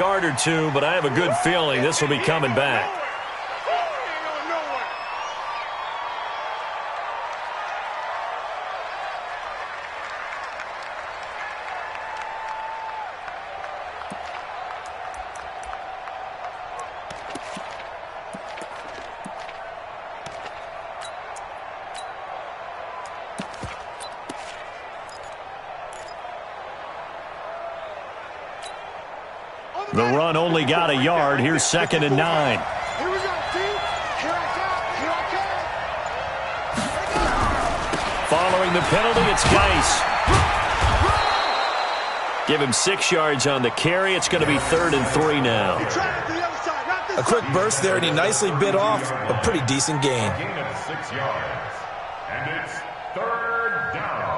Yard or two, but I have a good feeling this will be coming back. The run only got a yard. Here's 2nd and 9. Here we go, team. Here I come. Following the penalty, it's Geis. Give him 6 yards on the carry. It's going to be 3rd and 3 now. A quick burst there, and he nicely bit off a pretty decent gain. Gain of 6 yards. And it's 3rd down.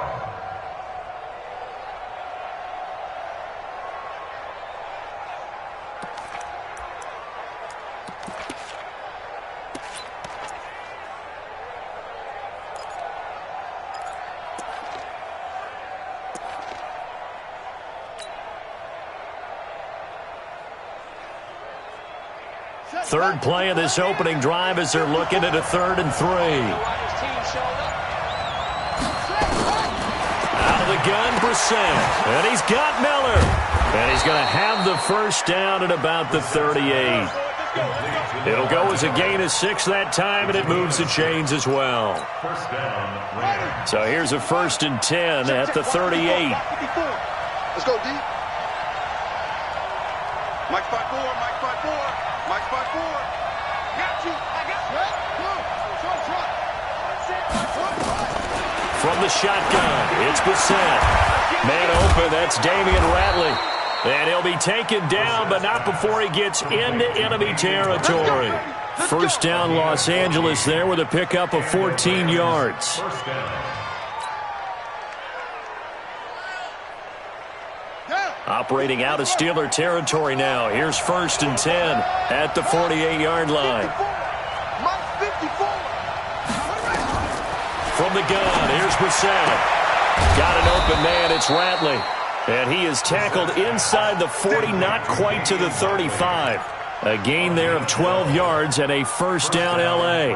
Third play of this opening drive as they're looking at a 3rd and 3. Out of the gun, Brissett. And he's got Miller. And he's going to have the first down at about the 38. It'll go as a gain of 6 that time, and it moves the chains as well. First down. So here's a 1st and 10 at the 38. Let's go, D. Mike 5-4, Mike 5-4. Mike 5-4. Got you. I got you. From the shotgun, it's Brissett. Man open, that's Damian Ratley. And he'll be taken down, but not before he gets into enemy territory. First down, Los Angeles there with a pickup of 14 yards. First down. Operating out of Steeler territory now. Here's 1st and 10 at the 48-yard line. From the gun, here's Brissett. Got an open man, it's Ratley. And he is tackled inside the 40, not quite to the 35. A gain there of 12 yards and a first down L.A.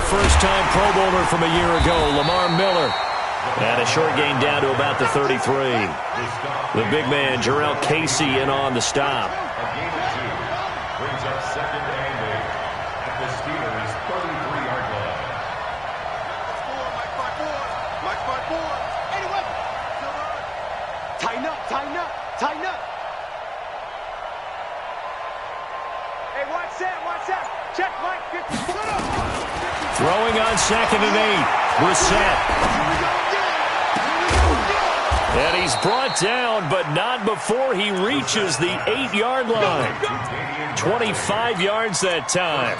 First-time Pro Bowler from a year ago, Lamar Miller. And a short gain down to about the 33. The big man, Jarrell Casey, in on the stop. A gain of 2 brings up 2nd and 8 at the Steelers' 33-yard line. Mike 5-4. Anyway. Tighten up, tighten up, tighten up. Hey, watch that. Check Mike 54. Throwing on 2nd and 8. Brissett. And he's brought down, but not before he reaches the 8-yard line. 25 yards that time.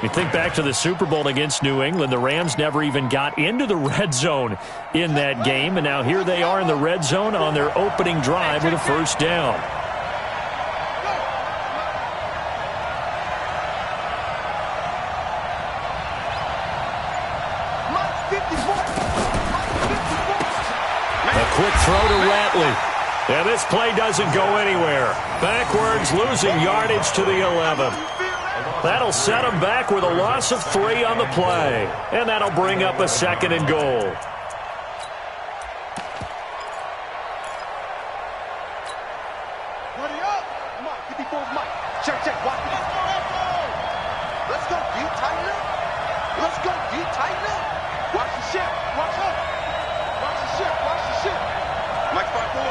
You think back to the Super Bowl against New England. The Rams never even got into the red zone in that game. And now here they are in the red zone on their opening drive with a first down. Quick throw to Ratley. And this play doesn't go anywhere. Backwards, losing yardage to the 11. That'll set him back with a loss of 3 on the play. And that'll bring up a 2nd and goal. Ready up. Come on, 54's Mike. Check. Watch it. Let's go, D. Tighten up. Let's go, D. Tighten up. Watch the ship. Watch up. Watch the ship. Mike 5-4.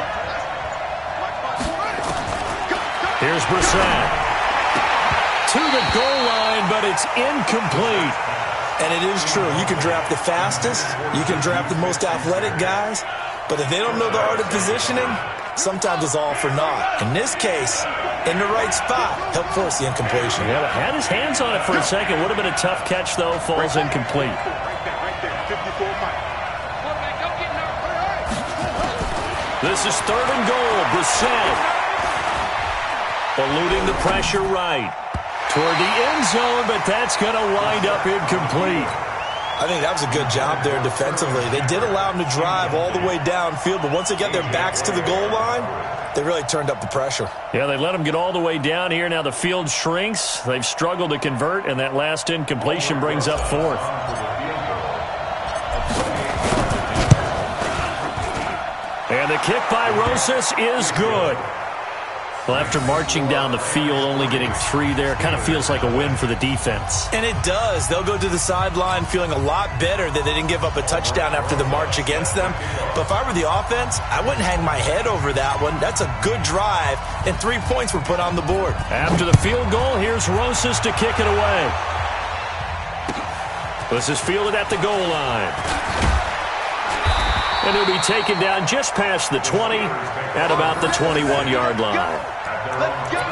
Mike 5-4. Here's Brissett. To the goal line, but it's incomplete. And it is true. You can draft the fastest. You can draft the most athletic guys. But if they don't know the art of positioning, sometimes it's all for naught. In this case, in the right spot. Help force the incompletion. Yeah, had his hands on it for a second. Would have been a tough catch, though. Falls incomplete. Right there. 54 Mike. This is 3rd and goal. Brissett eluding the pressure right toward the end zone, but that's going to wind up incomplete. I think that was a good job there defensively. They did allow them to drive all the way downfield, but once they got their backs to the goal line, they really turned up the pressure. Yeah, they let them get all the way down here. Now the field shrinks. They've struggled to convert, and that last incompletion brings up 4th. And the kick by Rosas is good. Well, after marching down the field, only getting 3 there, kind of feels like a win for the defense. And it does. They'll go to the sideline feeling a lot better that they didn't give up a touchdown after the march against them. But if I were the offense, I wouldn't hang my head over that one. That's a good drive, and 3 points were put on the board. After the field goal, here's Rosas to kick it away. This is fielded at the goal line. And he'll be taken down just past the 20 at about the 21-yard line. Let's go.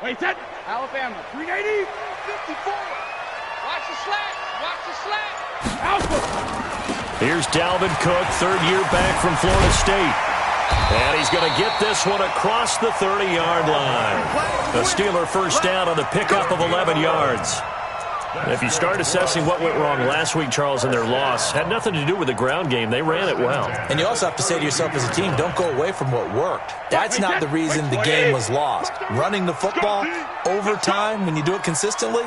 Wait, that Alabama, 380, 54. Watch the slant. Watch the slant. Alpha. Here's Dalvin Cook, 3rd year back from Florida State. And he's going to get this one across the 30-yard line. The Steeler first down on the pickup of 11 yards. If you start assessing what went wrong last week, Charles, in their loss, had nothing to do with the ground game. They ran it well. And you also have to say to yourself as a team, don't go away from what worked. That's not the reason the game was lost. Running the football over time, when you do it consistently,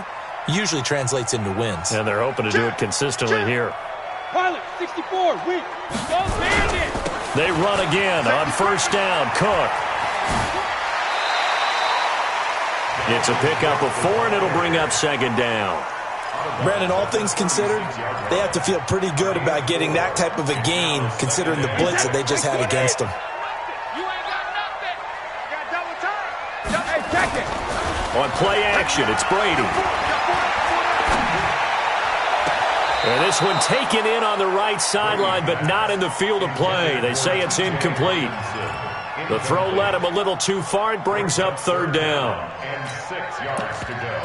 usually translates into wins. And they're hoping to do it consistently here. Pilot, 64, weak. Go bandit. They run again on first down. Cook. It's a pickup of 4, and it'll bring up 2nd down. Brandon, all things considered, they have to feel pretty good about getting that type of a gain, considering the blitz that they just had against them. You ain't got nothing. Got double time. Hey, check it. On play action, it's Brady. And this one taken in on the right sideline, but not in the field of play. They say it's incomplete. The throw led him a little too far. It brings up 3rd down. And 6 yards to go.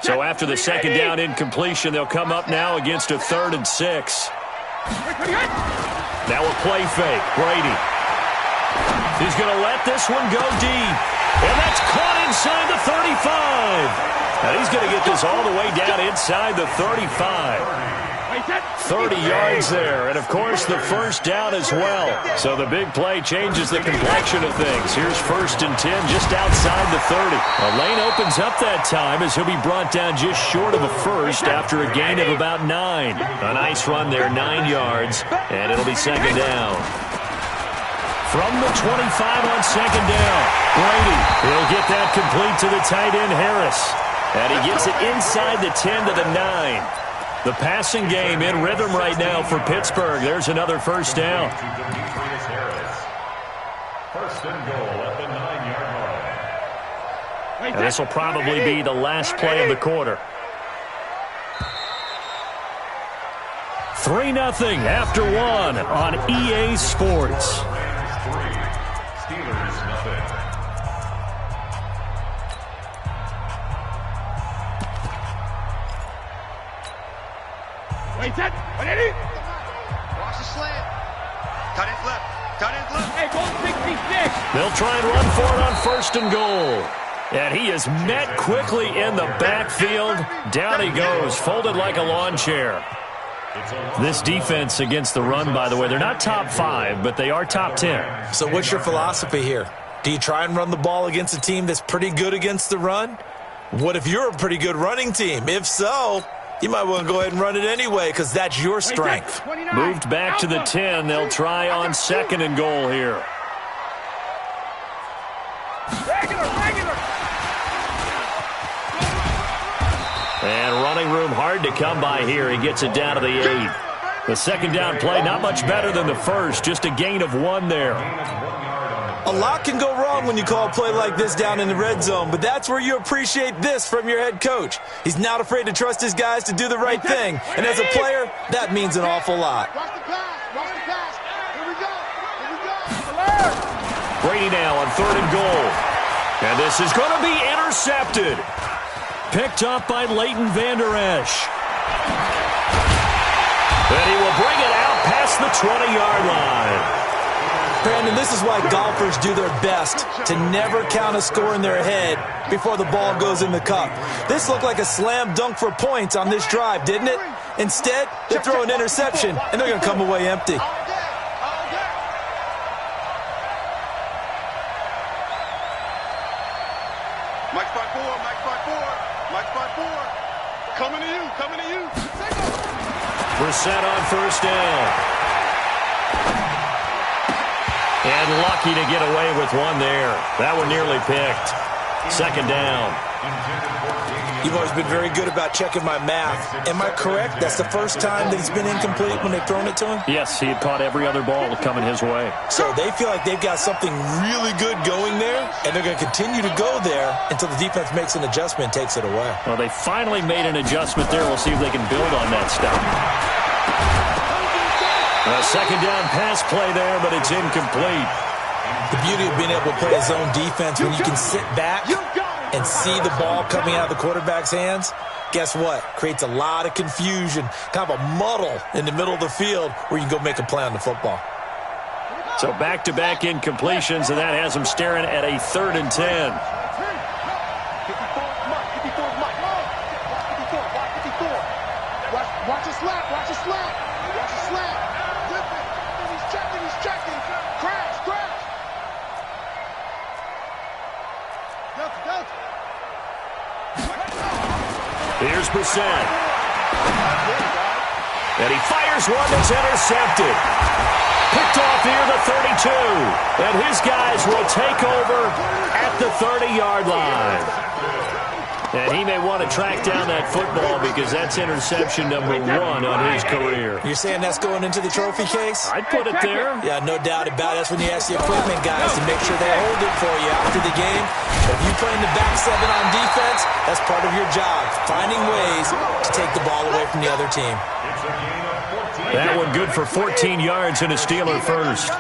So after the 2nd down incompletion, they'll come up now against a 3rd and 6. Now a play fake. Brady. He's going to let this one go deep. And that's caught inside the 35. And he's going to get this all the way down inside the 35. 30 yards there, and of course the first down as well. So the big play changes the complexion of things. Here's 1st and 10 just outside the 30. A lane opens up that time as he'll be brought down just short of a first after a gain of about 9. A nice run there, 9 yards, and it'll be 2nd down. From the 25 on 2nd down, Brady. He'll get that complete to the tight end, Harris. And he gets it inside the 10 to the 9. The passing game in rhythm right now for Pittsburgh. There's another first down. 1st and goal at the 9-yard line. And this will probably be the last play of the quarter. 3-0 after 1 on EA Sports. Steelers nothing. Wait, that. 180. Watch the slant. Cut his left. Cut his left. Hey, goal 66. They'll try and run for it on 1st and goal. And he is met quickly in the backfield. Down he goes, folded like a lawn chair. This defense against the run, by the way, they're not top 5, but they are top 10. So what's your philosophy here? Do you try and run the ball against a team that's pretty good against the run? What if you're a pretty good running team? If so, you might want to go ahead and run it anyway because that's your strength. Moved back to the 10. They'll try on 2nd and goal here. room hard to come by here. He gets it down to the 8. The second down play, not much better than the first. Just a gain of 1 there. A lot can go wrong when you call a play like this down in the red zone, but that's where you appreciate this from your head coach. He's not afraid to trust his guys to do the right thing, and as a player, that means an awful lot. Watch the pass. Watch the pass. Here we go. Here we go. Brady now on 3rd and goal. And this is going to be intercepted. Picked up by Leighton Vander Esch. And he will bring it out past the 20-yard line. Brandon, this is why golfers do their best to never count a score in their head before the ball goes in the cup. This looked like a slam dunk for points on this drive, didn't it? Instead, they throw an interception, and they're going to come away empty. Mike spot 4, Mike spot 4, Mike spot 4. Coming to you, coming to you. Brissett on 1st down. And lucky to get away with 1 there. That one nearly picked. 2nd down. You've always been very good about checking my math. Am I correct? That's the first time that it's been incomplete when they've thrown it to him? Yes, he had caught every other ball coming his way. So they feel like they've got something really good going there, and they're going to continue to go there until the defense makes an adjustment and takes it away. Well, they finally made an adjustment there. We'll see if they can build on that stuff. A 2nd down pass play there, but it's incomplete. The beauty of being able to play a zone defense when you can sit back and see the ball coming out of the quarterback's hands, guess what? Creates a lot of confusion, kind of a muddle in the middle of the field where you can go make a play on the football. So back-to-back incompletions, and that has them staring at a 3rd and 10. Watch the slap, watch the slap, watch the slap. He's checking. Crash. Here's Brissett. And he fires one that's intercepted. Picked off near the 32. And his guys will take over at the 30-yard line. And he may want to track down that football because that's interception number 1 on his career. You're saying that's going into the trophy case? I'd put it there. Yeah, no doubt about it. That's when you ask the equipment guys to make sure they hold it for you after the game. But if you play in the back 7 on defense, that's part of your job, finding ways to take the ball away from the other team. That one good for 14 yards and a Steeler first.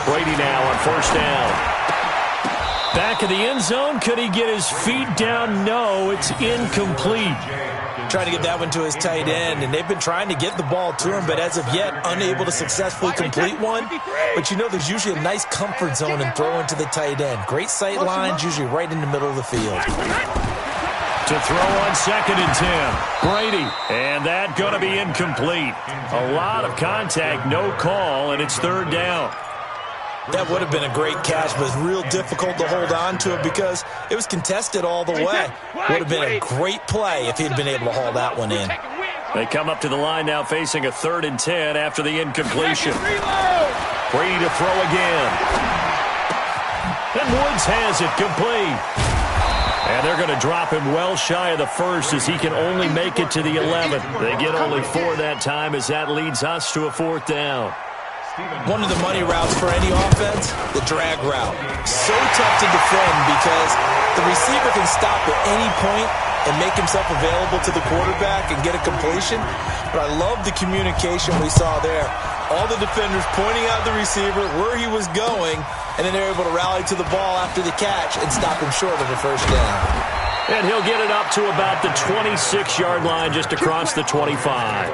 Brady now on 1st down. Back of the end zone. Could he get his feet down? No, it's incomplete. Trying to get that one to his tight end, and they've been trying to get the ball to him, but as of yet, unable to successfully complete one. But you know there's usually a nice comfort zone in throwing to the tight end. Great sight lines, usually right in the middle of the field. To throw on 2nd and 10. Brady. And that going to be incomplete. A lot of contact, no call, and it's 3rd down. That would have been a great catch, but it's real difficult to hold on to it because it was contested all the way. Would have been a great play if he'd been able to haul that one in. They come up to the line now facing a 3rd and 10 after the incompletion. Brady to throw again. And Woods has it complete. And they're going to drop him well shy of the 1st as he can only make it to the 11th. They get only 4 that time as that leads us to a 4th down. One of the money routes for any offense, the drag route. So tough to defend because the receiver can stop at any point and make himself available to the quarterback and get a completion. But I love the communication we saw there. All the defenders pointing out the receiver, where he was going, and then they're able to rally to the ball after the catch and stop him short of a 1st down. And he'll get it up to about the 26-yard line just across the 25.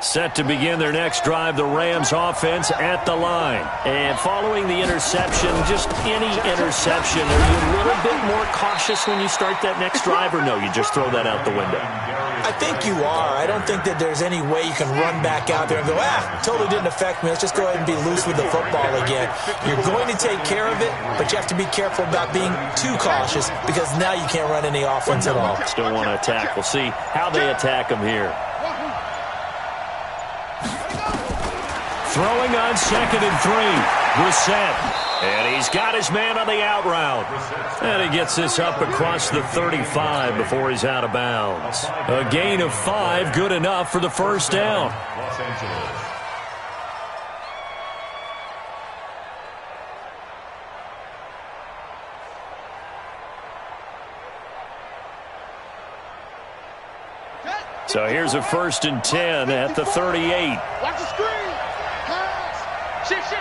Set to begin their next drive, the Rams offense at the line. And following the interception, just any interception, are you a little bit more cautious when you start that next drive, or no, you just throw that out the window? I think you are. I don't think that there's any way you can run back out there and go, totally didn't affect me. Let's just go ahead and be loose with the football again. You're going to take care of it, but you have to be careful about being too cautious because now you can't run any offense at all. Still want to attack. We'll see how they attack them here. Throwing on 2nd and 3. Brissett. And he's got his man on the out route. And he gets this up across the 35 before he's out of bounds. A gain of 5, good enough for the first down. Los Angeles. So here's a 1st and 10 at the 38. Watch the screen. Pass. Shift.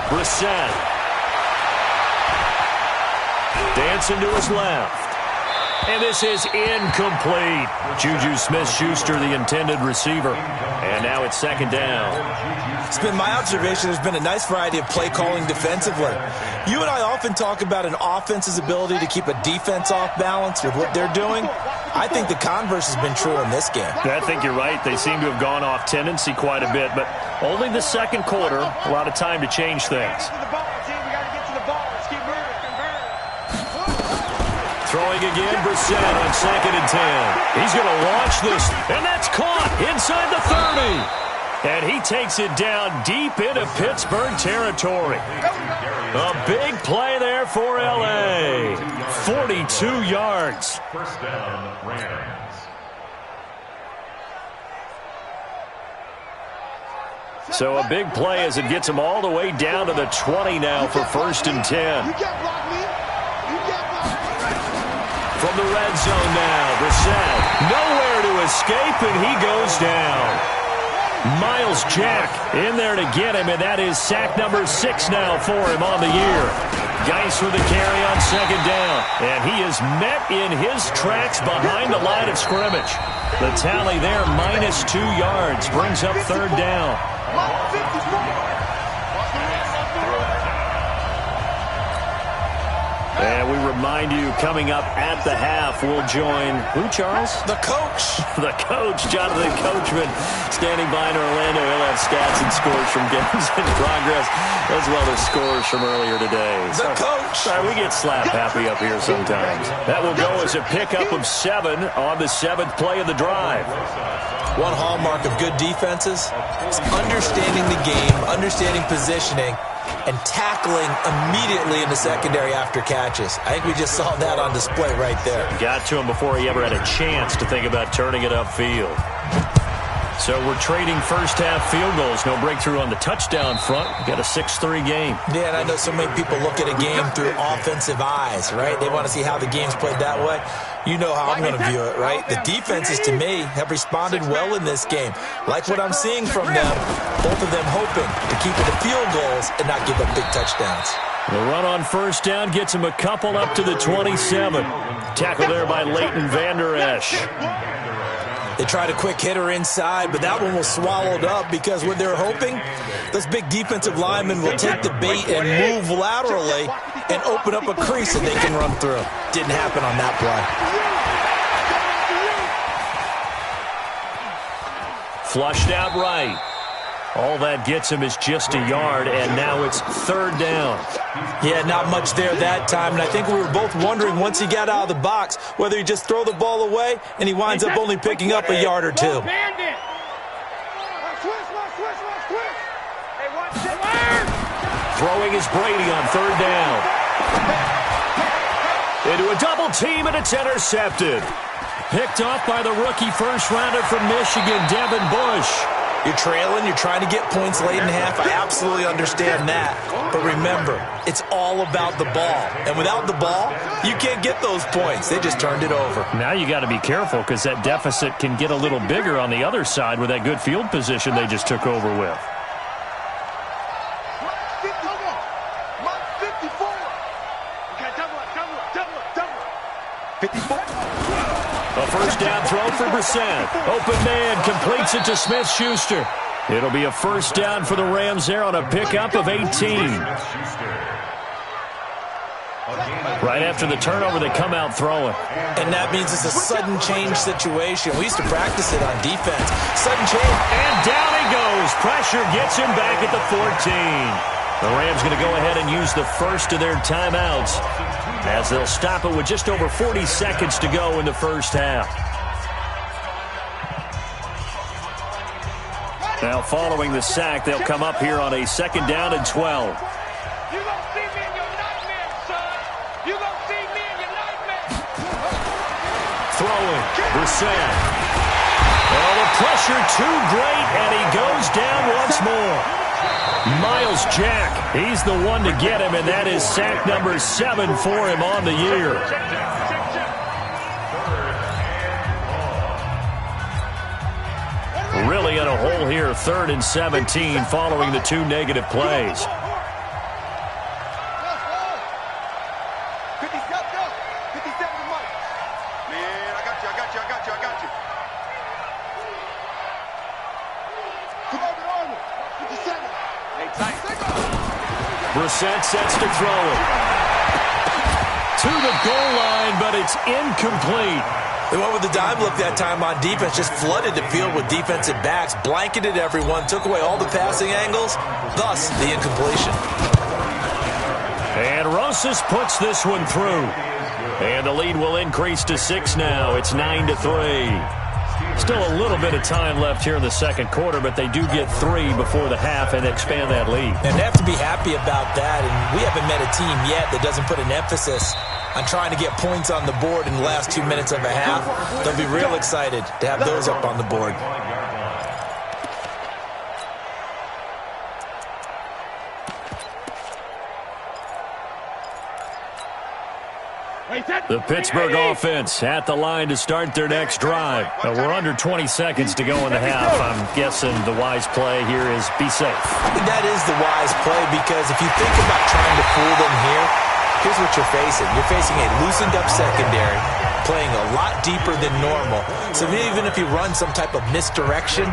Brissett. Dancing to his left. And this is incomplete. Juju Smith-Schuster, the intended receiver. And now it's 2nd down. It's been my observation there's been a nice variety of play calling defensively. You and I often talk about an offense's ability to keep a defense off balance with what they're doing. I think the converse has been true in this game. I think you're right. They seem to have gone off tendency quite a bit, but only the 2nd quarter, a lot of time to change things. Throwing again, Brissett on 2nd and 10. He's going to launch this, and that's caught inside the 30. And he takes it down deep into Pittsburgh territory. A big play there for L.A. 42 yards. First down, Rams. So a big play as it gets him all the way down to the 20 now for 1st and 10. From the red zone now, Brissett nowhere to escape, and he goes down. Miles Jack in there to get him, and that is sack number 6 now for him on the year. Geis with the carry on 2nd down, and he is met in his tracks behind the line of scrimmage. The tally there, -2 yards, brings up 3rd down. And we remind you, coming up at the half, we'll join who, Charles? The coach. The coach, Jonathan Coachman, standing by in Orlando. He'll have stats and scores from games in progress, as well as scores from earlier today. The coach. Sorry, we get slap happy up here sometimes. That will go as a pickup of 7 on the 7th play of the drive. One hallmark of good defenses is understanding the game, understanding positioning, and tackling immediately in the secondary after catches. I think we just saw that on display right there. Got to him before he ever had a chance to think about turning it upfield. So we're trading first-half field goals. No breakthrough on the touchdown front. We've got a 6-3 game. Yeah, and I know so many people look at a game through offensive eyes, right? They want to see how the game's played that way. You know how I'm going to view it, right? The defenses, to me, have responded well in this game. Like what I'm seeing from them, both of them hoping to keep it to field goals and not give up big touchdowns. The run on 1st down gets him a couple up to the 27. Tackle there by Leighton Vander Esch. They tried a quick hitter inside, but that one was swallowed up because what they're hoping, those big defensive linemen will take the bait and move laterally and open up a crease that they can run through. Didn't happen on that play. Flushed out right. All that gets him is just a yard, and now it's 3rd down. Yeah, not much there that time, and I think we were both wondering once he got out of the box whether he just throw the ball away and he winds up only picking up a yard or 2. Throwing is Brady on 3rd down. Into a double team, and it's intercepted. Picked off by the rookie first-rounder from Michigan, Devin Bush. You're trailing, you're trying to get points late in half. I absolutely understand that. But remember, it's all about the ball. And without the ball, you can't get those points. They just turned it over. Now you got to be careful because that deficit can get a little bigger on the other side with that good field position they just took over with. 54. A first down throw for Brissett. Open man completes it to Smith-Schuster. It'll be a first down for the Rams there on a pickup of 18. Right after the turnover, they come out throwing. And that means it's a sudden change situation. We used to practice it on defense. Sudden change. And down he goes. Pressure gets him back at the 14. The Rams going to go ahead and use the first of their timeouts as they'll stop it with just over 40 seconds to go in the first half. Now following the sack, they'll come up here on a second down and 12. You gonna see me in your nightmares, son. You gonna see me in your nightmares. Throwing, Brissett. Oh, the pressure too great, and he goes down once more. Myles Jack, he's the one to get him, and that is sack number 7 for him on the year. Really in a hole here, 3rd and 17 following the 2 negative plays. 57, 57 to Mike. Man, I got you. Come on, Arnold. 57. Hey, tight. Brissett sets to throw it. To the goal line, but it's incomplete. They went with the dime look that time on defense, just flooded the field with defensive backs, blanketed everyone, took away all the passing angles, thus the incompletion. And Rosas puts this one through. And the lead will increase to 6 now. It's 9-3. Still a little bit of time left here in the second quarter, but they do get 3 before the half and expand that lead. And they have to be happy about that, and we haven't met a team yet that doesn't put an emphasis on trying to get points on the board in the last 2 minutes of a half. They'll be real excited to have those up on the board. The Pittsburgh offense at the line to start their next drive. We're under 20 seconds to go in the half. I'm guessing the wise play here is be safe. That is the wise play, because if you think about trying to fool them here, here's what you're facing. You're facing a loosened up secondary, playing a lot deeper than normal. So even if you run some type of misdirection,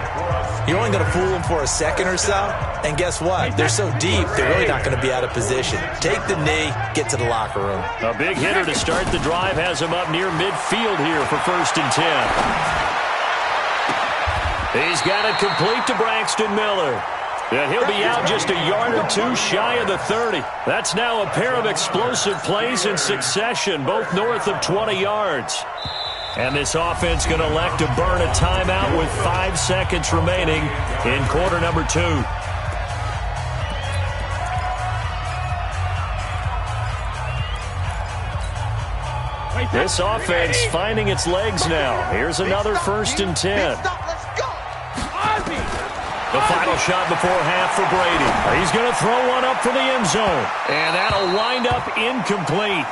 you're only going to fool them for a second or so. And guess what? They're so deep, they're really not going to be out of position. Take the knee, get to the locker room. A big hitter to start the drive has him up near midfield here for 1st and 10. He's got it complete to Braxton Miller. And he'll be out just a yard or 2 shy of the 30. That's now a pair of explosive plays in succession, both north of 20 yards. And this offense going to elect to burn a timeout with 5 seconds remaining in quarter number 2. This offense finding its legs now. Here's another 1st and 10. The final shot before half for Brady. He's going to throw one up for the end zone. And that'll wind up incomplete.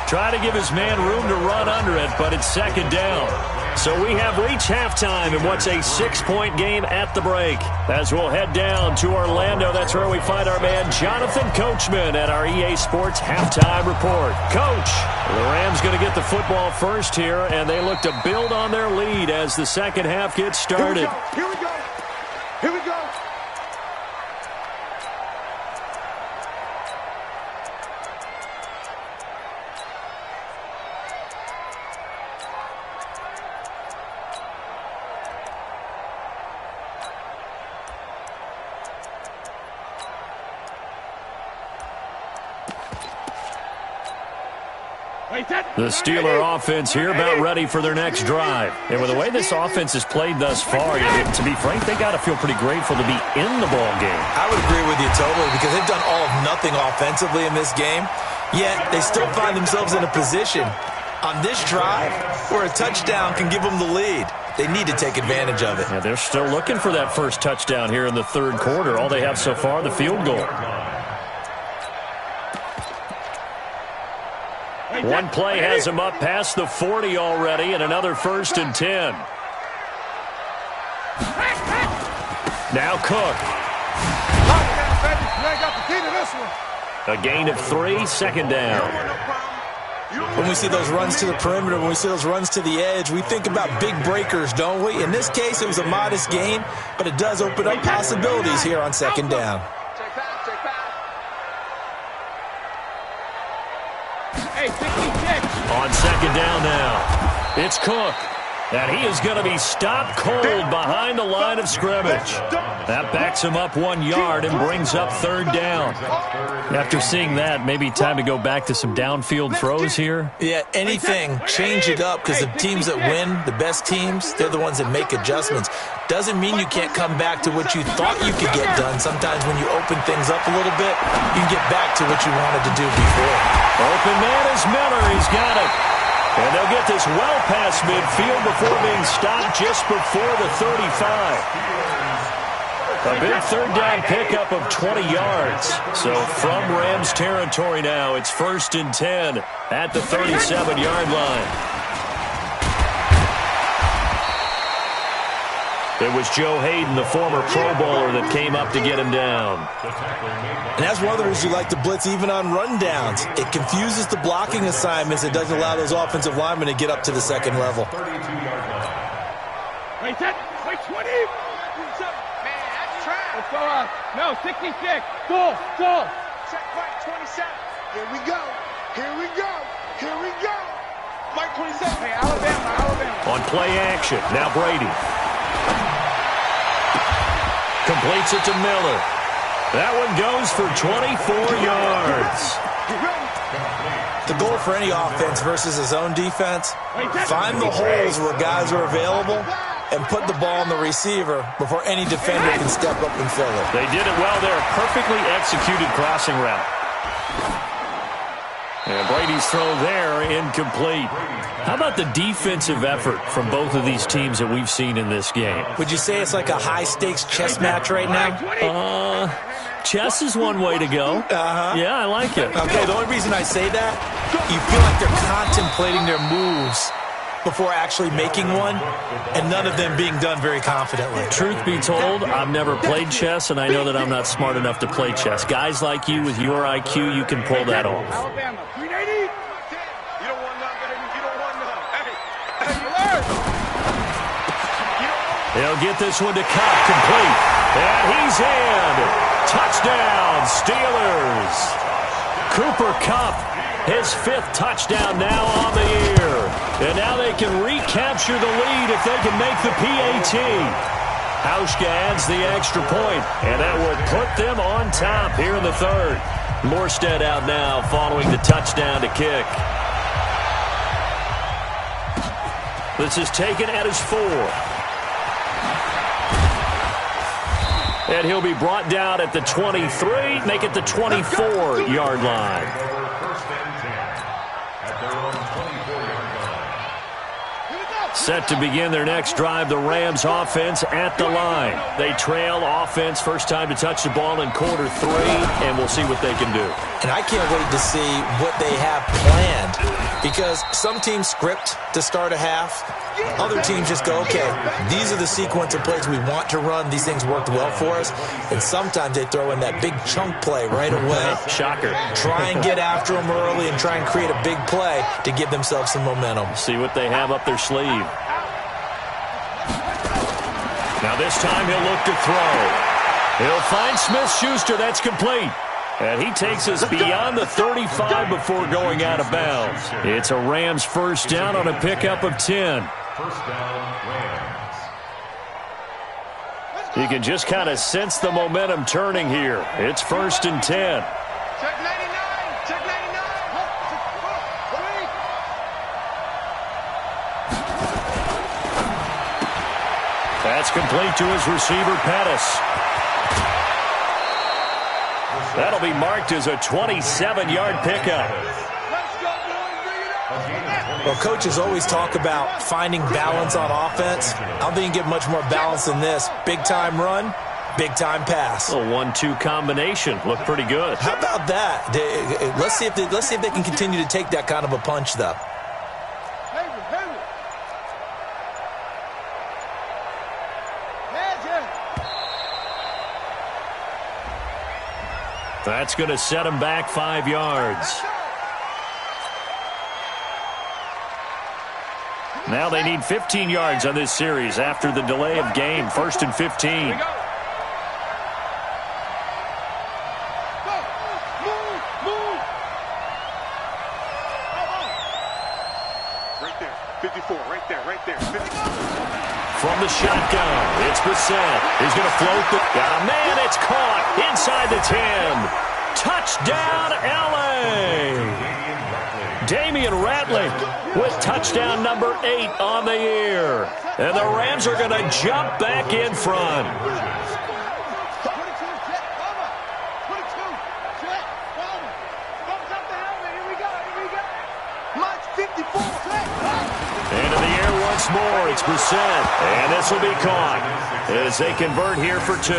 Try to give his man room to run under it, but it's 2nd down. So we have reached halftime in what's a 6-point game at the break. As we'll head down to Orlando, that's where we find our man Jonathan Coachman at our EA Sports Halftime Report. Coach, the Rams going to get the football first here, and they look to build on their lead as the second half gets started. Here we go. Here we go. The Steeler offense here about ready for their next drive. And with the way this offense has played thus far, to be frank, they got to feel pretty grateful to be in the ball game. I would agree with you totally, because they've done all of nothing offensively in this game, yet they still find themselves in a position on this drive where a touchdown can give them the lead. They need to take advantage of it. Yeah, they're still looking for that first touchdown here in the 3rd quarter. All they have so far, the field goal. One play has him up past the 40 already, and another 1st and 10. Now Cook. You ain't got the key to this one. A gain of 3, 2nd down. When we see those runs to the perimeter, when we see those runs to the edge, we think about big breakers, don't we? In this case, it was a modest gain, but it does open up possibilities here on second down. Check pass, check pass. Hey, 66. On second down now, it's Cook. And he is going to be stopped cold behind the line of scrimmage. That backs him up 1 yard and brings up third down. After seeing that, maybe time to go back to some downfield throws here. Yeah, anything. Change it up, because the teams that win, the best teams, they're the ones that make adjustments. Doesn't mean you can't come back to what you thought you could get done. Sometimes when you open things up a little bit, you can get back to what you wanted to do before. Open man is Miller. He's got it. And they'll get this well past midfield before being stopped just before the 35. A big third down pickup of 20 yards. So from Rams territory now, it's 1st and 10 at the 37-yard line. It was Joe Hayden, the former Pro Bowler, that came up to get him down. And that's one of the reasons you like to blitz even on rundowns. It confuses the blocking assignments. It doesn't allow those offensive linemen to get up to the second level. Wait, set. Wait, 20. Man, that's trash. Let's go up. No, 66. Go. Checkpoint 27. Here we go. Here we go. Here we go. Mike 27. Hey, Alabama. On play action, now Brady. Completes it to Miller. That one goes for 24 yards. The goal for any offense versus a zone defense, find the holes where guys are available and put the ball on the receiver before any defender can step up and fill it. They did it well there. Perfectly executed crossing route. And Brady's throw there, incomplete. How about the defensive effort from both of these teams that we've seen in this game? Would you say it's like a high-stakes chess match right now? Chess is one way to go. Yeah, I like it. Okay, the only reason I say that, you feel like they're contemplating their moves before actually making one, and none of them being done very confidently. Truth be told, I've never played chess, and I know that I'm not smart enough to play chess. Guys like you with your IQ, you can pull that off. Alabama, 380. You don't want none, baby. You don't want none. Hey, You learn. They'll get this one to Cup, complete. And he's in. Touchdown, Steelers. Cooper Kupp, his 5th touchdown now on the year. And now they can recapture the lead if they can make the PAT. Hauschka adds the extra point, and that will put them on top here in the 3rd. Morstead out now following the touchdown to kick. This is taken at his 4. And he'll be brought down at the 23, make it the 24-yard line. Set to begin their next drive, the Rams offense at the line. They trail offense, first time to touch the ball in quarter 3, and we'll see what they can do. And I can't wait to see what they have planned, because some teams script to start a half. Other teams just go, okay, these are the sequence of plays we want to run. These things worked well for us. And sometimes they throw in that big chunk play right away. Shocker. Try and get after them early and try and create a big play to give themselves some momentum. See what they have up their sleeve. Now this time he'll look to throw. He'll find Smith-Schuster. That's complete. And he takes us beyond the 35 before going out of bounds. It's a Rams first down on a pickup of 10. First down, Rams. You can just kind of sense the momentum turning here. It's 1st and 10. check 99. Check 99. That's complete to his receiver, Pettis. That'll be marked as a 27-yard pickup. Well, coaches always talk about finding balance on offense. I don't think you get much more balance than this. Big-time run, big-time pass. A 1-2 combination. Looked pretty good. How about that? Let's see if they can continue to take that kind of a punch, though. That's going to set him back 5 yards. Now they need 15 yards on this series after the delay of game. 1st and 15. Here we go. Move. Right there. 54. Right there. 54. From the shotgun, it's Brissett. He's going to float the... Got a man, it's caught inside the 10. Touchdown, L.A. Damian Ratley with touchdown number 8 on the year. And the Rams are going to jump back in front. 22, jet, bomber. 22, jet, bomber. Bumps up the helmet. Here we go. March 54, jet, Into the air once more. It's Brissett. And this will be caught as they convert here for 2.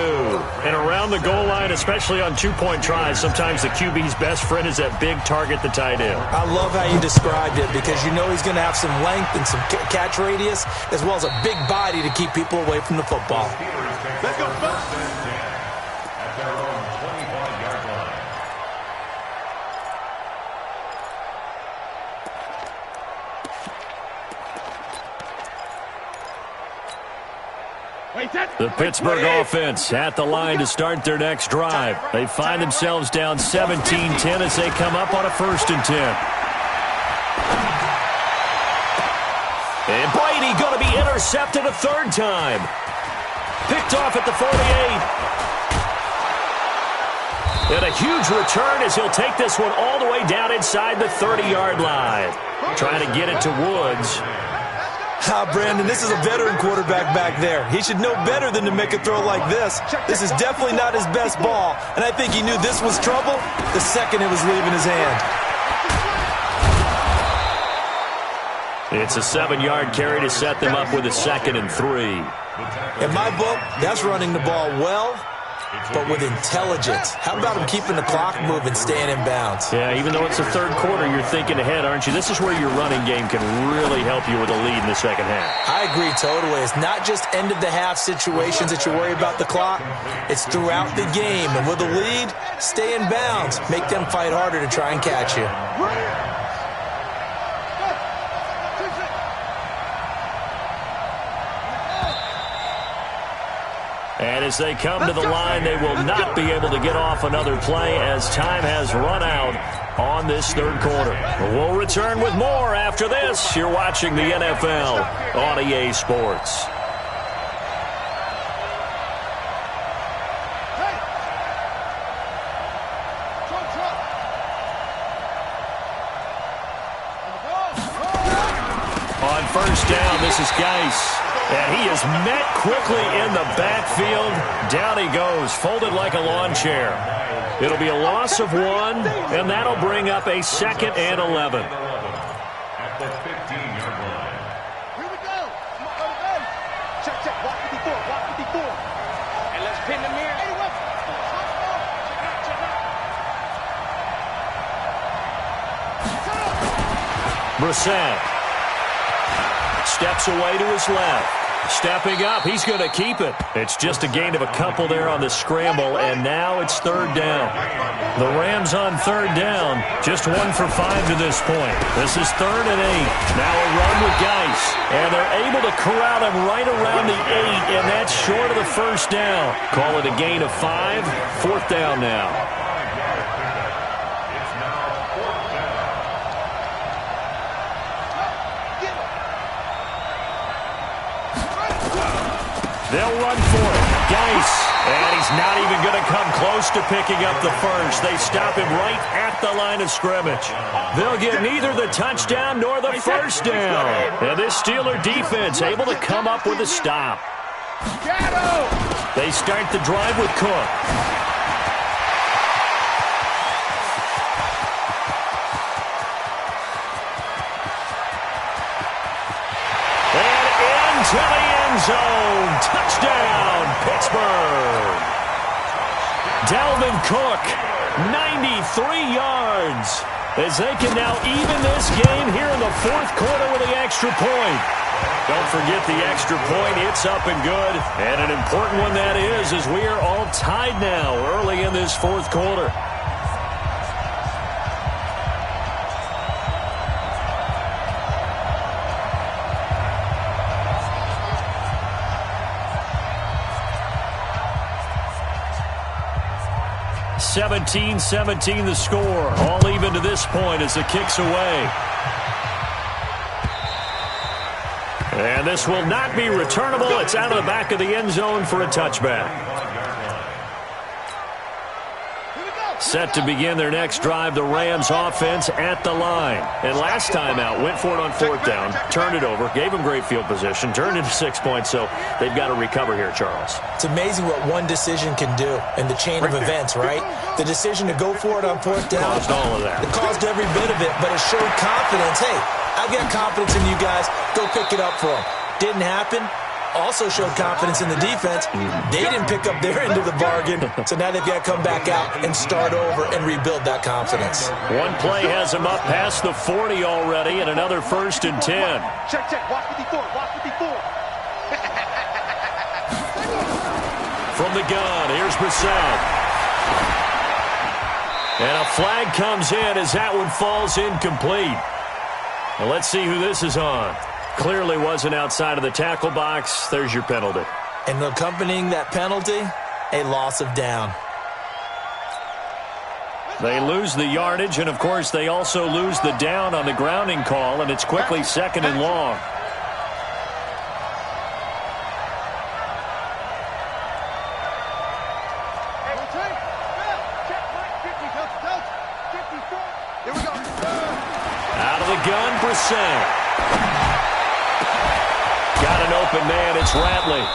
And around the goal line, especially on two-point tries, sometimes the QB's best friend is that big target, the tight end. I love how you described it because you know he's going to have some length and some catch radius as well as a big body to keep people away from the football. Let's go, folks. At their own 25-yard line. The Pittsburgh offense at the line to start their next drive. They find themselves down 17-10 as they come up on a 1st and 10. And Brady going to be intercepted a 3rd time. Picked off at the 48. And a huge return as he'll take this one all the way down inside the 30-yard line. Trying to get it to Woods. Brandon, this is a veteran quarterback back there. He should know better than to make a throw like this. This is definitely not his best ball, and I think he knew this was trouble the second it was leaving his hand. It's a 7-yard carry to set them up with a 2nd and 3. In my book, that's running the ball well, but with intelligence. How about him keeping the clock moving, staying in bounds? Yeah, even though it's the 3rd quarter, you're thinking ahead, aren't you? This is where your running game can really help you with a lead in the 2nd half. I agree totally. It's not just end-of-the-half situations that you worry about the clock. It's throughout the game. And with a lead, stay in bounds. Make them fight harder to try and catch you. And as they come to the line, they will not be able to get off another play as time has run out on this 3rd quarter. We'll return with more after this. You're watching the NFL on EA Sports. On 1st down, this is Geis. And he is met quickly in the backfield. Down he goes, folded like a lawn chair. It'll be a loss of 1, and that'll bring up a 2nd and 11. At the 15-yard line. Here we go. Check. Walk 54. And let's pin them here. Brissett steps away to his left. Stepping up, he's going to keep it. It's just a gain of a couple there on the scramble, and now it's 3rd down. The Rams on 3rd down, just 1 for 5 to this point. This is 3rd and 8. Now a run with Geis, and they're able to corral him right around the 8, and that's short of the 1st down. Call it a gain of 5, 4th down now. They'll run for it. Geis. And he's not even going to come close to picking up the 1st. They stop him right at the line of scrimmage. They'll get neither the touchdown nor the 1st down. And this Steeler defense able to come up with a stop. They start the drive with Cook. To the end zone. Touchdown, Pittsburgh. Dalvin Cook, 93 yards. As they can now even this game here in the 4th quarter with the extra point. Don't forget the extra point. It's up and good. And an important one that is, as we are all tied now early in this 4th quarter. 17-17 the score. All even to this point as the kick's away. And this will not be returnable. It's out of the back of the end zone for a touchback. Set to begin their next drive, the Rams offense at the line. And last time out, went for it on fourth down, turned it over, gave them great field position, turned into 6 points, so they've got to recover here, Charles. It's amazing what one decision can do in the chain of events, right? The decision to go for it on fourth down. Caused all of that. It caused every bit of it, but it showed confidence. Hey, I've got confidence in you guys. Go pick it up for them. Didn't happen. Also showed confidence in the defense. They didn't pick up their end of the bargain, so now they've got to come back out and start over and rebuild that confidence. One play has them up past the 40 already, and another 1st and 10. Check, watch 54, watch 54. From the gun, here's Brissett. And a flag comes in as that one falls incomplete. Now let's see who this is on. Clearly wasn't outside of the tackle box. There's your penalty. And accompanying that penalty, a loss of down. They lose the yardage, and, of course, they also lose the down on the grounding call, and it's quickly 2nd and long. Out of the gun, Brissett. Got an open man, it's Ratley.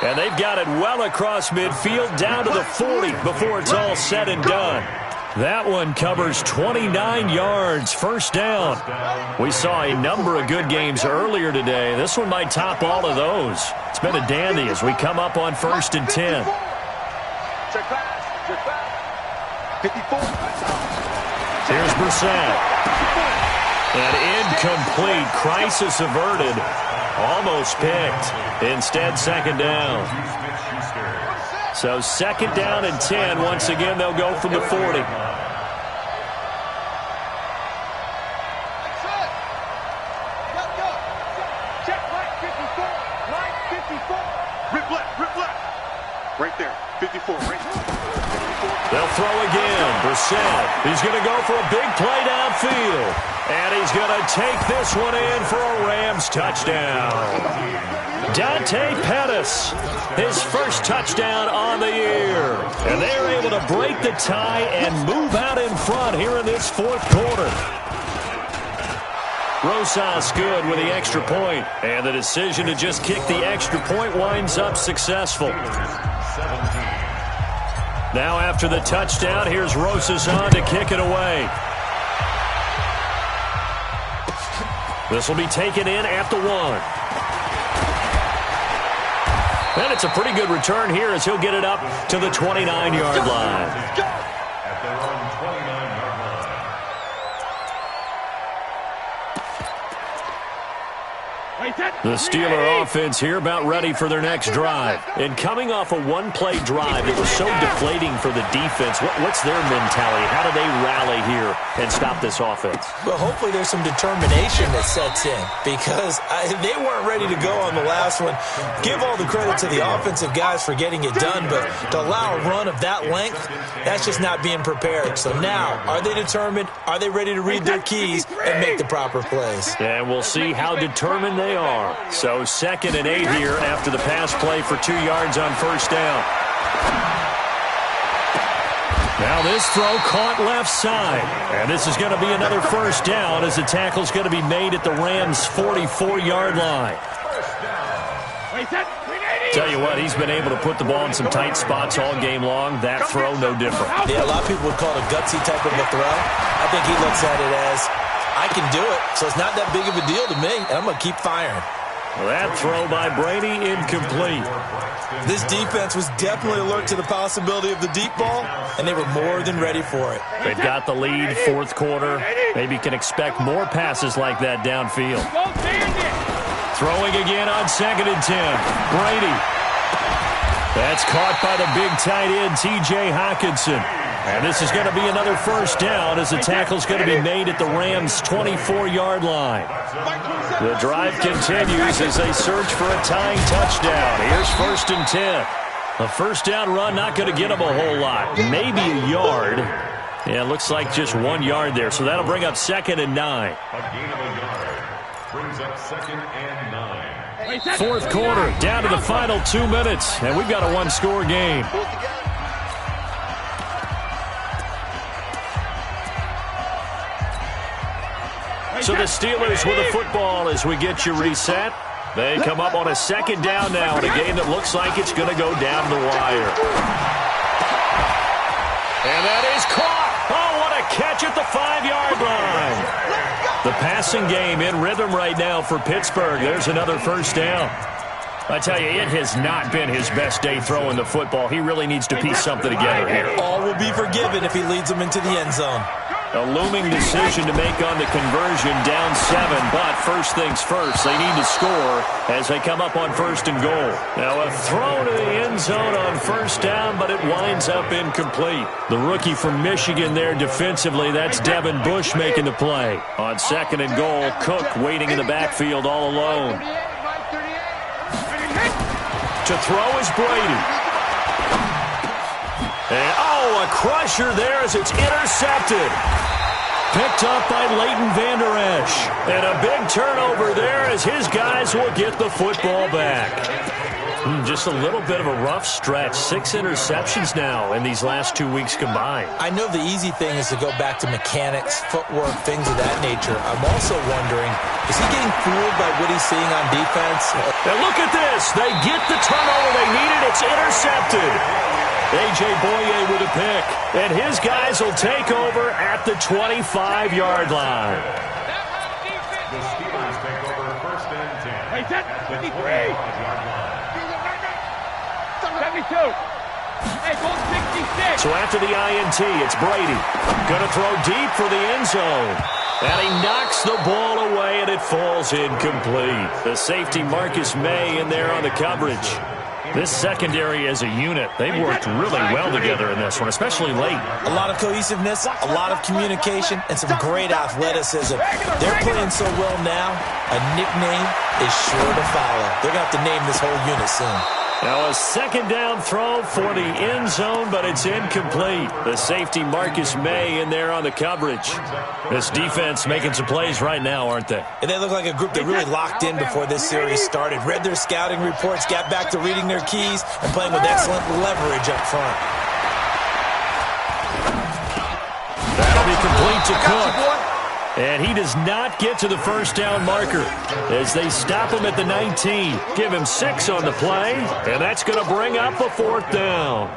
And they've got it well across midfield, down to the 40 before it's all said and done. That one covers 29 yards, 1st down. We saw a number of good games earlier today. This one might top all of those. It's been a dandy as we come up on 1st and 10. Check back. 54. Here's Brissett. And incomplete. Crisis averted. Almost picked. Instead, 2nd down. So 2nd down and 10. Once again, they'll go from the 40. Check right 54. Right 54. Rip left. Right there. 54. Right there. 54. They'll throw again. Brissett. He's going to go for a big play downfield. And he's going to take this one in for a Rams touchdown. Dante Pettis, his first touchdown on the year. And they're able to break the tie and move out in front here in this 4th quarter. Rosas good with the extra point, and the decision to just kick the extra point winds up successful. Now after the touchdown, here's Rosas on to kick it away. This will be taken in at the 1. And it's a pretty good return here as he'll get it up to the 29-yard line. At their own 29-yard line. The Steeler offense here about ready for their next drive. And coming off a one-play drive, it was so deflating for the defense. What's their mentality? How do they rally here and stop this offense? Well, hopefully there's some determination that sets in because they weren't ready to go on the last one. Give all the credit to the offensive guys for getting it done, but to allow a run of that length, that's just not being prepared. So now, are they determined? Are they ready to read their keys and make the proper plays? And we'll see how determined they are. So 2nd and 8 here after the pass play for 2 yards on 1st down. Now this throw caught left side. And this is going to be another 1st down as the tackle's going to be made at the Rams' 44-yard line. Tell you what, he's been able to put the ball in some tight spots all game long. That throw, no different. Yeah, a lot of people would call it a gutsy type of a throw. I think he looks at it as, I can do it, so it's not that big of a deal to me, and I'm going to keep firing. Well, that throw by Brady, incomplete. This defense was definitely alert to the possibility of the deep ball, and they were more than ready for it. They've got the lead, 4th quarter. Maybe can expect more passes like that downfield. Throwing again on 2nd and 10. Brady. That's caught by the big tight end, T.J. Hockenson. And this is going to be another 1st down as the tackle's going to be made at the Rams' 24-yard line. The drive continues as they search for a tying touchdown. Here's 1st and 10. A first down run, not going to get him a whole lot. Maybe a yard. Yeah, it looks like just 1 yard there. So that'll bring up 2nd and 9. A gain of a yard brings up 2nd and 9. Fourth quarter, down to the final 2 minutes. And we've got a one-score game. So the Steelers with the football as we get you reset. They come up on a 2nd down now in a game that looks like it's going to go down the wire. And that is caught. Oh, what a catch at the 5-yard line. The passing game in rhythm right now for Pittsburgh. There's another first down. I tell you, it has not been his best day throwing the football. He really needs to piece something together here. All will be forgiven if he leads them into the end zone. A looming decision to make on the conversion, down 7, but first things first, they need to score as they come up on 1st and goal. Now a throw to the end zone on first down, but it winds up incomplete. The rookie from Michigan there defensively, that's Devin Bush making the play. On 2nd and goal, Cook waiting in the backfield all alone. To throw is Brady. And, a crusher there as it's intercepted. Picked up by Leighton Vander Esch. And a big turnover there as his guys will get the football back. Just a little bit of a rough stretch. 6 interceptions now in these last 2 weeks combined. I know the easy thing is to go back to mechanics, footwork, things of that nature. I'm also wondering, is he getting fooled by what he's seeing on defense? And look at this. They get the turnover they needed. It's intercepted. A.J. Boye with a pick. And his guys will take over at the 25-yard line. The Steelers take over 1st and 10. Hey, that's At the 53. 25-yard line. 72. Hey, goal 66. So after the INT, it's Brady. Going to throw deep for the end zone. And he knocks the ball away, and it falls incomplete. The safety, Marcus May, in there on the coverage. This secondary as a unit, they've worked really well together in this one, especially late. A lot of cohesiveness, a lot of communication, and some great athleticism. They're playing so well now, a nickname is sure to follow. They're going to have to name this whole unit soon. Now a 2nd down throw for the end zone, but it's incomplete. The safety, Marcus May, in there on the coverage. This defense making some plays right now, aren't they? And they look like a group that really locked in before this series started. Read their scouting reports, got back to reading their keys, and playing with excellent leverage up front. That'll be complete to Cook. And he does not get to the first down marker as they stop him at the 19. Give him 6 on the play, and that's going to bring up a 4th down.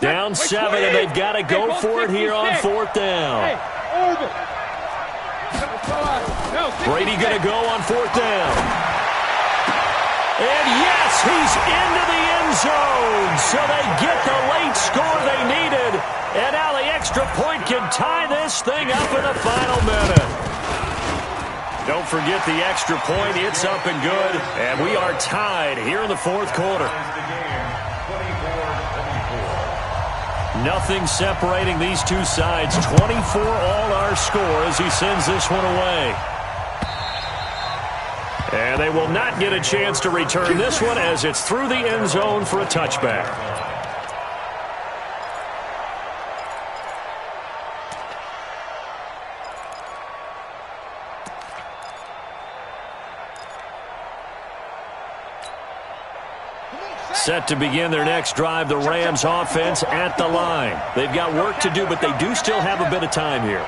Down 7, and they've got to go for it here on 4th down. Brady going to go on 4th down. And yes, he's into the end zone. So they get the late score they needed. And now the extra point can tie this thing up in the final minute. Don't forget the extra point. It's up and good. And we are tied here in the 4th quarter. Nothing separating these two sides. 24 all our score as he sends this one away. And they will not get a chance to return this one as it's through the end zone for a touchback. Set to begin their next drive, the Rams offense at the line. They've got work to do, but they do still have a bit of time here.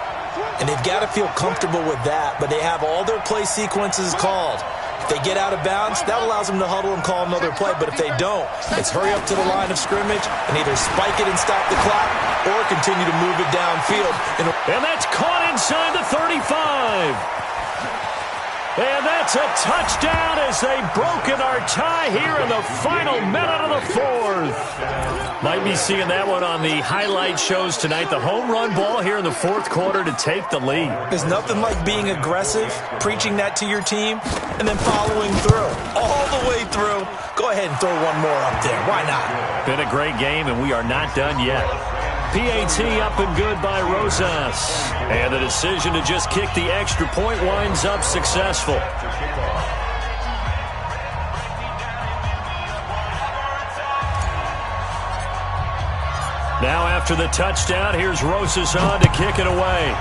And they've got to feel comfortable with that, but they have all their play sequences called. If they get out of bounds, that allows them to huddle and call another play. But if they don't, it's hurry up to the line of scrimmage and either spike it and stop the clock or continue to move it downfield. And that's caught inside the 35. And that's a touchdown as they've broken our tie here in the final minute of the 4th. Might be seeing that one on the highlight shows tonight. The home run ball here in the 4th quarter to take the lead. There's nothing like being aggressive, preaching that to your team, and then following through. All the way through. Go ahead and throw one more up there. Why not? Been a great game, and we are not done yet. PAT up and good by Rosas. And the decision to just kick the extra point winds up successful. Now after the touchdown, here's Rosas on to kick it away.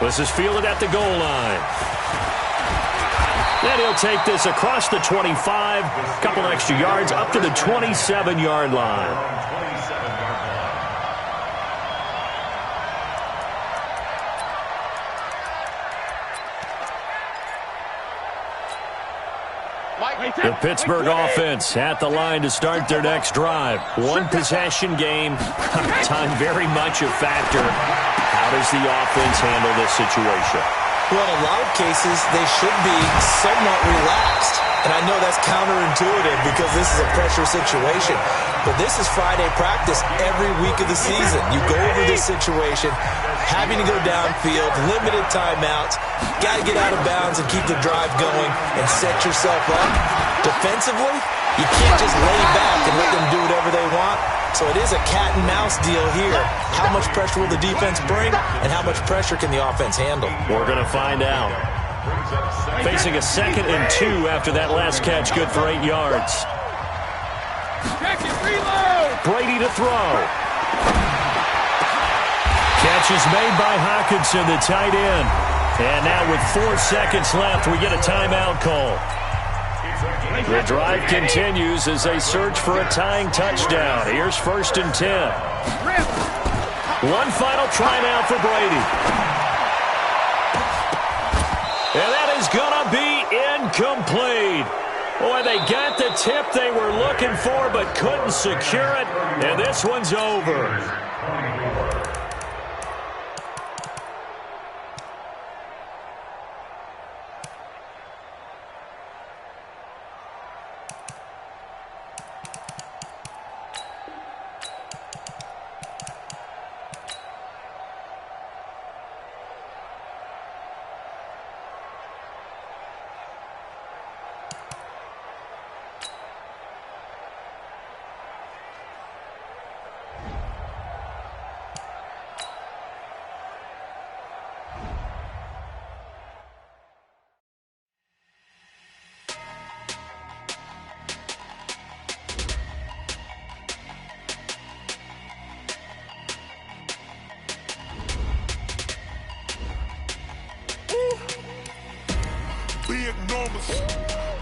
This is fielded at the goal line. And he'll take this across the 25, couple extra yards up to the 27-yard line. The Pittsburgh offense at the line to start their next drive. One possession game. Time very much a factor. How does the offense handle this situation? Well, in a lot of cases, they should be somewhat relaxed. And I know that's counterintuitive because this is a pressure situation. But this is Friday practice every week of the season. You go over this situation, having to go downfield, limited timeouts, got to get out of bounds and keep the drive going and set yourself up. Defensively, you can't just lay back and let them do whatever they want. So it is a cat-and-mouse deal here. How much pressure will the defense bring, and how much pressure can the offense handle? We're going to find out. Facing a 2nd and 2 after that last catch, good for 8 yards. Brady to throw. Catch is made by Hawkinson, the tight end. And now with 4 seconds left, we get a timeout call. The drive continues as they search for a tying touchdown. Here's 1st and 10. One final try now for Brady. And that is going to be incomplete. Boy, they got the tip they were looking for but couldn't secure it. And this one's over.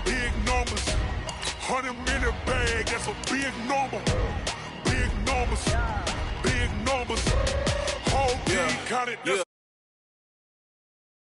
Big numbers, 100 minute bag, that's a big number. Big numbers, whole team counted.